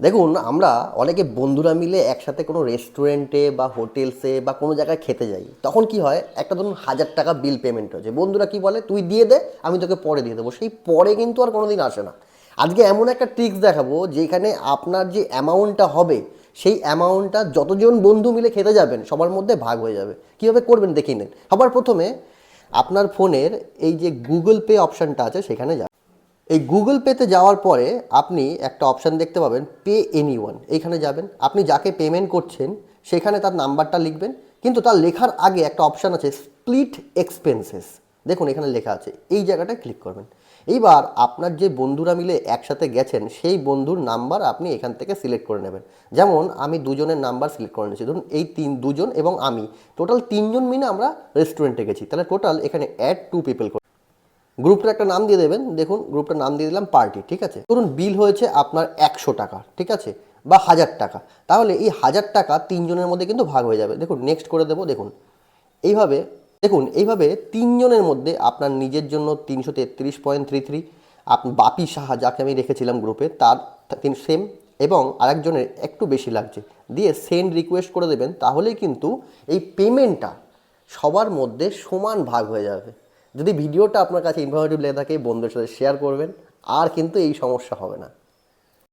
দেখুন, আমরা অনেকে বন্ধুরা মিলে একসাথে কোনো রেস্টুরেন্টে বা হোটেলসে বা কোনো জায়গায় খেতে যাই। তখন কি হয়, একটা ধরুন 1,000 টাকা বিল পেমেন্ট হয়েছে, বন্ধুরা কি বলে, তুই দিয়ে দে, আমি তোকে পরে দিয়ে দেবো। সেই পরে কিন্তু আর কোনো দিন আসে না। আজকে এমন একটা ট্রিক্স দেখাবো যেখানে আপনার যে অ্যামাউন্টটা হবে সেই অ্যামাউন্টটা যতজন বন্ধু মিলে খেতে যাবেন সবার মধ্যে ভাগ হয়ে যাবে। কীভাবে করবেন দেখিয়ে নেন। সবার প্রথমে আপনার ফোনের এই যে গুগল পে অপশানটা আছে সেখানে যান। এই গুগল পেতে যাওয়ার পরে আপনি একটা অপশান দেখতে পাবেন, পে এনিওয়ান। এইখানে যাবেন, আপনি যাকে পেমেন্ট করছেন সেখানে তার নাম্বারটা লিখবেন, কিন্তু তার লেখার আগে একটা অপশান আছে স্প্লিট এক্সপেন্সেস। দেখুন এখানে লেখা আছে, এই জায়গাটায় ক্লিক করবেন। এইবার আপনার যে বন্ধুরা মিলে একসাথে গেছেন সেই বন্ধুর নাম্বার আপনি এখান থেকে সিলেক্ট করে নেবেন। যেমন আমি দুজনের নাম্বার সিলেক্ট করে নিয়েছি, ধরুন এই দুজন এবং আমি, টোটাল 3জন মিলে আমরা রেস্টুরেন্টে গেছি। তাহলে টোটাল এখানে অ্যাড 2 পিপল, গ্রুপটার একটা নাম দিয়ে দেবেন। দেখুন গ্রুপটার নাম দিয়ে দিলাম পার্টি, ঠিক আছে। ধরুন বিল হয়েছে আপনার 100 টাকা, ঠিক আছে, বা 1000 টাকা। তাহলে এই 1000 টাকা 3জনের মধ্যে কিন্তু ভাগ হয়ে যাবে। দেখুন নেক্সট করে দেবো। এইভাবে এইভাবে 3জনের মধ্যে আপনার নিজের জন্য 333.33, বাপি সাহা যাকে আমি রেখেছিলাম গ্রুপে তার সেম, এবং আরেকজনের একটু বেশি লাগছে, দিয়ে সেন্ড রিকোয়েস্ট করে দেবেন। তাহলেই কিন্তু এই পেমেন্টটা সবার মধ্যে সমান ভাগ হয়ে যাবে। যদি ভিডিওটা আপনার কাছে ইনফরমেটিভ লেগে থাকে বন্ধুদের সাথে শেয়ার করবেন, আর কিন্তু এই সমস্যা হবে না।